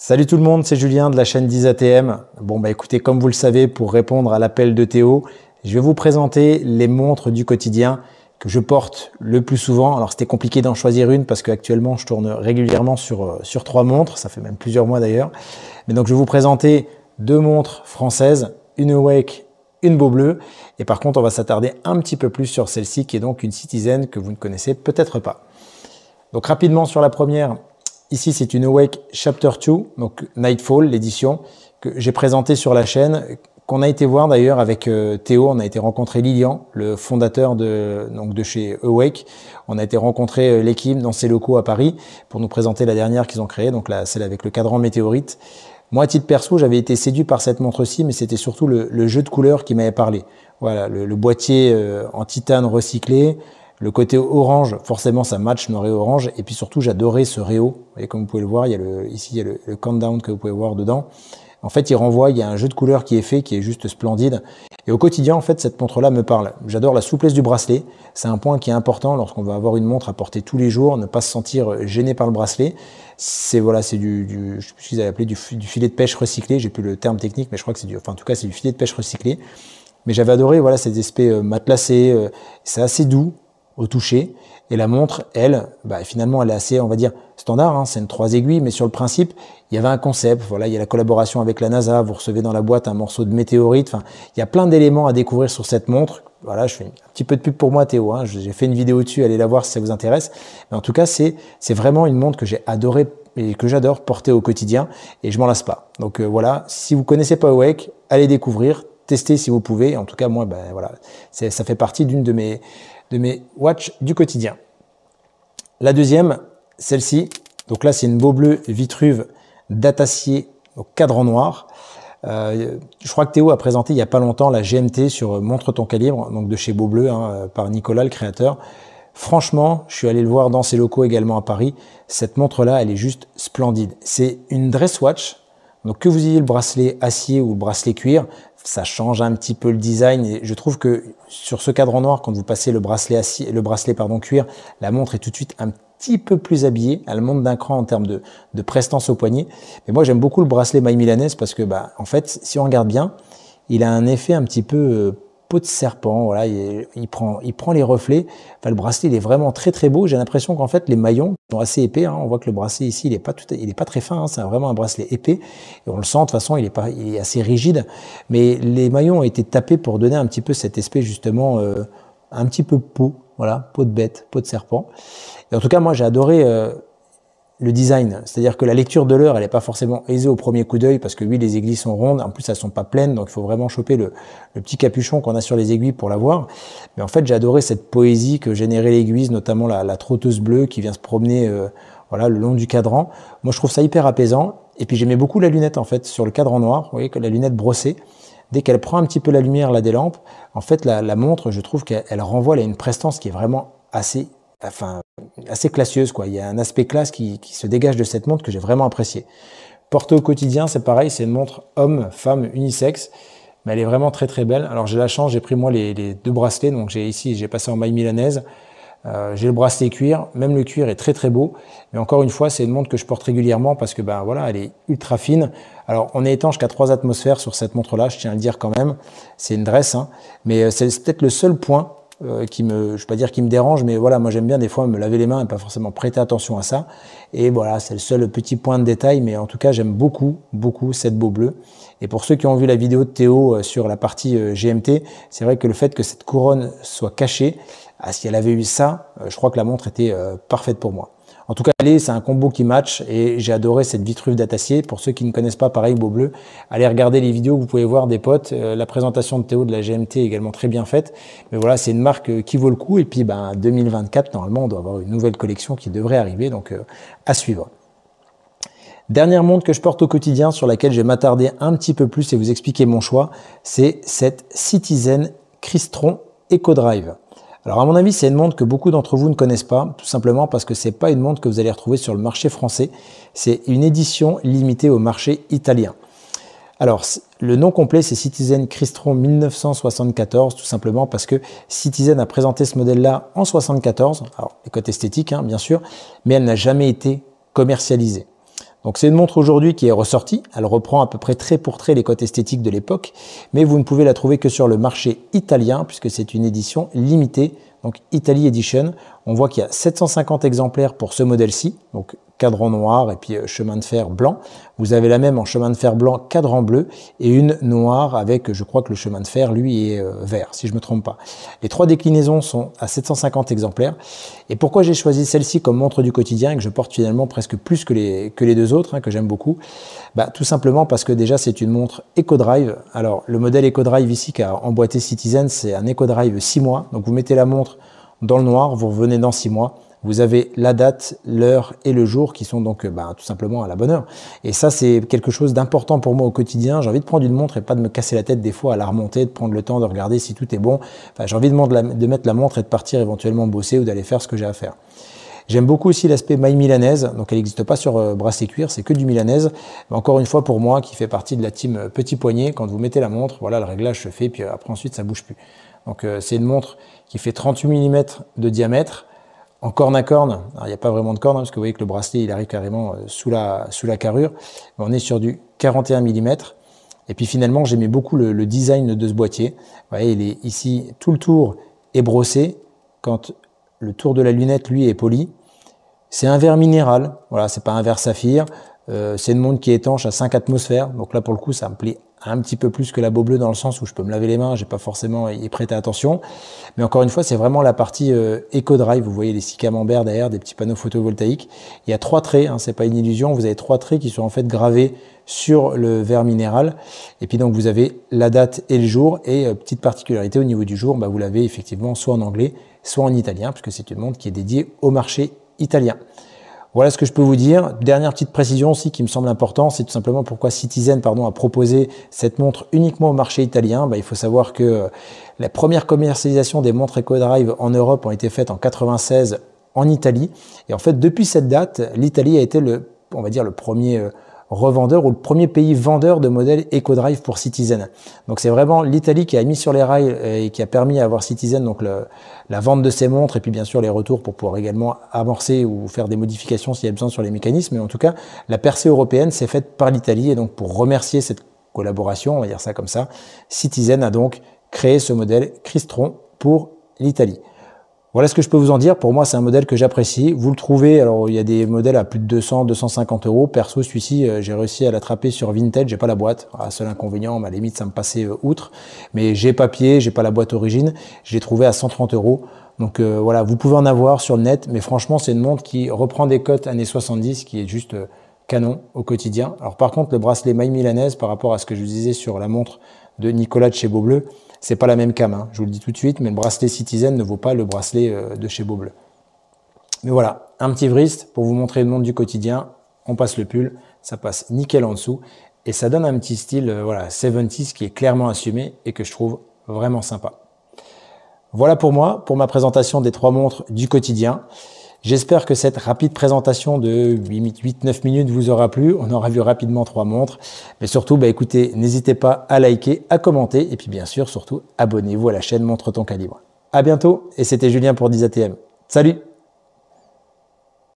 Salut tout le monde, c'est Julien de la chaîne 10ATM. Bon bah écoutez, comme vous le savez, pour répondre à l'appel de Théo, je vais vous présenter les montres du quotidien que je porte le plus souvent. Alors c'était compliqué d'en choisir une parce qu'actuellement je tourne régulièrement sur 3 montres, ça fait même plusieurs mois d'ailleurs. Mais donc je vais vous présenter 2 montres françaises, une Awake, une Beaubleu. Et par contre on va s'attarder un petit peu plus sur celle-ci qui est donc une Citizen que vous ne connaissez peut-être pas. Donc rapidement sur la première. Ici, c'est une Awake Chapter 2, donc Nightfall, l'édition que j'ai présentée sur la chaîne, qu'on a été voir d'ailleurs avec Théo. On a été rencontrer Lilian, le fondateur de chez Awake. On a été rencontrer l'équipe dans ses locaux à Paris pour nous présenter la dernière qu'ils ont créée, donc celle avec le cadran météorite. Moi, à titre perso, j'avais été séduit par cette montre-ci, mais c'était surtout le jeu de couleurs qui m'avait parlé. Voilà, le boîtier en titane recyclé. Le côté orange, forcément, ça match noir et orange. Et puis surtout, j'adorais ce réo. Vous voyez, comme vous pouvez le voir, ici, il y a le countdown que vous pouvez voir dedans. En fait, il y a un jeu de couleurs qui est fait, qui est juste splendide. Et au quotidien, en fait, cette montre-là me parle. J'adore la souplesse du bracelet. C'est un point qui est important lorsqu'on va avoir une montre à porter tous les jours, ne pas se sentir gêné par le bracelet. C'est je sais plus ce qu'ils avaient appelé du filet de pêche recyclé. J'ai plus le terme technique, mais je crois que en tout cas, c'est du filet de pêche recyclé. Mais j'avais adoré, voilà, cet aspect matelassé. C'est assez doux au toucher, et la montre, elle, finalement, elle est assez, on va dire, standard, hein, c'est une 3 aiguilles, mais sur le principe, il y avait un concept, voilà, il y a la collaboration avec la NASA, vous recevez dans la boîte un morceau de météorite, enfin, il y a plein d'éléments à découvrir sur cette montre. Voilà, je fais un petit peu de pub pour moi, Théo, hein, j'ai fait une vidéo dessus, allez la voir si ça vous intéresse, mais en tout cas, c'est vraiment une montre que j'ai adoré et que j'adore porter au quotidien, et je m'en lasse pas. Donc voilà, si vous connaissez pas Awake, allez découvrir, testez si vous pouvez, en tout cas, moi, voilà, ça fait partie d'une de mes watch du quotidien. La deuxième, celle-ci, donc là c'est une Beaubleu Vitruve datacier au cadran noir. Je crois que Théo a présenté il n'y a pas longtemps la GMT sur Montre ton calibre, donc de chez Beaubleu, hein, par Nicolas le créateur. Franchement, je suis allé le voir dans ses locaux également à Paris. Cette montre-là, elle est juste splendide. C'est une dress watch, donc que vous ayez le bracelet acier ou le bracelet cuir, ça change un petit peu le design et je trouve que sur ce cadran noir, quand vous passez le bracelet cuir, la montre est tout de suite un petit peu plus habillée. Elle monte d'un cran en termes de prestance au poignet. Mais moi, j'aime beaucoup le bracelet maille milanaise parce que, en fait, si on regarde bien, il a un effet un petit peu peau de serpent. Voilà, il prend les reflets. Enfin, le bracelet, il est vraiment très très beau. J'ai l'impression qu'en fait, les maillons sont assez épais. Hein. On voit que le bracelet ici, il est pas très fin. Hein. C'est vraiment un bracelet épais. Et on le sent de toute façon, il est assez rigide. Mais les maillons ont été tapés pour donner un petit peu cet aspect justement, un petit peu peau. Voilà, peau de bête, peau de serpent. Et en tout cas, moi, j'ai adoré le design, c'est-à-dire que la lecture de l'heure, elle n'est pas forcément aisée au premier coup d'œil parce que oui, les aiguilles sont rondes, en plus elles sont pas pleines, donc il faut vraiment choper le petit capuchon qu'on a sur les aiguilles pour la voir. Mais en fait, j'ai adoré cette poésie que générait l'aiguille, notamment la trotteuse bleue qui vient se promener voilà, le long du cadran. Moi, je trouve ça hyper apaisant. Et puis j'aimais beaucoup la lunette en fait sur le cadran noir. Vous voyez que la lunette brossée, dès qu'elle prend un petit peu la lumière là des lampes, en fait la montre, je trouve qu'elle renvoie à une prestance qui est vraiment assez classieuse, quoi. Il y a un aspect classe qui se dégage de cette montre que j'ai vraiment apprécié. Portée au quotidien, c'est pareil, c'est une montre homme, femme, unisexe, mais elle est vraiment très très belle. Alors j'ai la chance, j'ai pris moi les 2 bracelets, donc j'ai passé en maille milanaise. J'ai le bracelet cuir, même le cuir est très très beau, mais encore une fois, c'est une montre que je porte régulièrement parce que voilà, elle est ultra fine. Alors on est étanche qu'à 3 atmosphères sur cette montre-là, je tiens à le dire quand même. C'est une dress, hein, mais c'est peut-être le seul point je ne vais pas dire qui me dérange, mais voilà, moi j'aime bien des fois me laver les mains et pas forcément prêter attention à ça. Et voilà, c'est le seul petit point de détail, mais en tout cas j'aime beaucoup, beaucoup cette Beaubleu. Et pour ceux qui ont vu la vidéo de Théo sur la partie GMT, c'est vrai que le fait que cette couronne soit cachée, si elle avait eu ça, je crois que la montre était parfaite pour moi. En tout cas, c'est un combo qui match et j'ai adoré cette Vitruve datacier. Pour ceux qui ne connaissent pas, pareil, Beaubleu, allez regarder les vidéos que vous pouvez voir des potes. La présentation de Théo de la GMT est également très bien faite. Mais voilà, c'est une marque qui vaut le coup. Et puis, 2024, normalement, on doit avoir une nouvelle collection qui devrait arriver. Donc, à suivre. Dernière montre que je porte au quotidien sur laquelle je vais m'attarder un petit peu plus et vous expliquer mon choix, c'est cette Citizen Crystron EcoDrive. Alors à mon avis, c'est une montre que beaucoup d'entre vous ne connaissent pas, tout simplement parce que c'est pas une montre que vous allez retrouver sur le marché français. C'est une édition limitée au marché italien. Alors, le nom complet, c'est Citizen Crystron 1974, tout simplement parce que Citizen a présenté ce modèle-là en 74, alors les cotes esthétiques, hein, bien sûr, mais elle n'a jamais été commercialisée. Donc c'est une montre aujourd'hui qui est ressortie, elle reprend à peu près trait pour trait les codes esthétiques de l'époque, mais vous ne pouvez la trouver que sur le marché italien puisque c'est une édition limitée, donc Italy Edition. On voit qu'il y a 750 exemplaires pour ce modèle-ci, donc cadran noir et puis chemin de fer blanc. Vous avez la même en chemin de fer blanc, cadran bleu et une noire avec, je crois que le chemin de fer, lui, est vert, si je ne me trompe pas. Les 3 déclinaisons sont à 750 exemplaires. Et pourquoi j'ai choisi celle-ci comme montre du quotidien et que je porte finalement presque plus que les 2 autres, que j'aime beaucoup? Tout simplement parce que déjà, c'est une montre EcoDrive. Alors, le modèle EcoDrive ici qu'a emboîté Citizen, c'est un EcoDrive 6 mois. Donc, vous mettez la montre dans le noir, vous revenez dans 6 mois. Vous avez la date, l'heure et le jour qui sont donc tout simplement à la bonne heure. Et ça, c'est quelque chose d'important pour moi au quotidien. J'ai envie de prendre une montre et pas de me casser la tête des fois à la remonter, de prendre le temps de regarder si tout est bon. Enfin, j'ai envie de mettre la montre et de partir éventuellement bosser ou d'aller faire ce que j'ai à faire. J'aime beaucoup aussi l'aspect maille milanaise, donc elle n'existe pas sur bracelet cuir, c'est que du milanaise. Mais encore une fois pour moi, qui fait partie de la team petit poignet, quand vous mettez la montre, voilà, le réglage se fait, puis après ensuite ça bouge plus. Donc c'est une montre qui fait 38 mm de diamètre, en corne à corne. Alors il n'y a pas vraiment de corne, parce que vous voyez que le bracelet il arrive carrément sous la carrure. Mais on est sur du 41 mm. Et puis finalement j'aimais beaucoup le design de ce boîtier. Vous voyez, il est ici, tout le tour est brossé, quand le tour de la lunette, lui, est poli. C'est un verre minéral, voilà, c'est pas un verre saphir. C'est une montre qui est étanche à 5 atmosphères. Donc là, pour le coup, ça me plaît un petit peu plus que la Beau Bleu dans le sens où je peux me laver les mains, j'ai pas forcément y prêté attention. Mais encore une fois, c'est vraiment la partie EcoDrive. Vous voyez les 6 camemberts derrière, des petits panneaux photovoltaïques. Il y a 3 traits, c'est pas une illusion. Vous avez 3 traits qui sont en fait gravés sur le verre minéral. Et puis donc vous avez la date et le jour. Et petite particularité au niveau du jour, vous l'avez effectivement soit en anglais, soit en italien, puisque c'est une montre qui est dédiée au marché italien. Voilà ce que je peux vous dire. Dernière petite précision aussi qui me semble important, c'est tout simplement pourquoi Citizen a proposé cette montre uniquement au marché italien. Il faut savoir que la première commercialisation des montres EcoDrive en Europe ont été faites en 96 en Italie. Et en fait, depuis cette date, l'Italie a été on va dire le premier revendeur ou le premier pays vendeur de modèles EcoDrive pour Citizen. Donc c'est vraiment l'Italie qui a mis sur les rails et qui a permis à avoir Citizen donc la vente de ces montres et puis bien sûr les retours pour pouvoir également amorcer ou faire des modifications s'il y a besoin sur les mécanismes. Mais en tout cas, la percée européenne s'est faite par l'Italie et donc pour remercier cette collaboration, on va dire ça comme ça, Citizen a donc créé ce modèle Crystron pour l'Italie. Voilà ce que je peux vous en dire. Pour moi, c'est un modèle que j'apprécie. Vous le trouvez, alors il y a des modèles à plus de 200, 250 euros. Perso, celui-ci, j'ai réussi à l'attraper sur Vinted. J'ai pas la boîte. Seul inconvénient, à la limite, ça me passait outre. Mais j'ai papier, j'ai pas la boîte origine. Je l'ai trouvé à 130 euros. Donc voilà, vous pouvez en avoir sur le net. Mais franchement, c'est une montre qui reprend des cotes années 70, qui est juste canon au quotidien. Alors par contre, le bracelet maille milanaise, par rapport à ce que je vous disais sur la montre de Nicolas de chez Beau Bleu, c'est pas la même cam, je vous le dis tout de suite, mais le bracelet Citizen ne vaut pas le bracelet de chez Beau Bleu. Mais voilà, un petit wrist pour vous montrer une montre du quotidien. On passe le pull, ça passe nickel en dessous et ça donne un petit style 70s qui est clairement assumé et que je trouve vraiment sympa. Voilà pour moi, pour ma présentation des 3 montres du quotidien. J'espère que cette rapide présentation de 8-9 minutes vous aura plu. On aura vu rapidement 3 montres. Mais surtout, écoutez, n'hésitez pas à liker, à commenter et puis bien sûr, surtout, abonnez-vous à la chaîne Montre ton calibre. À bientôt et c'était Julien pour 10ATM. Salut!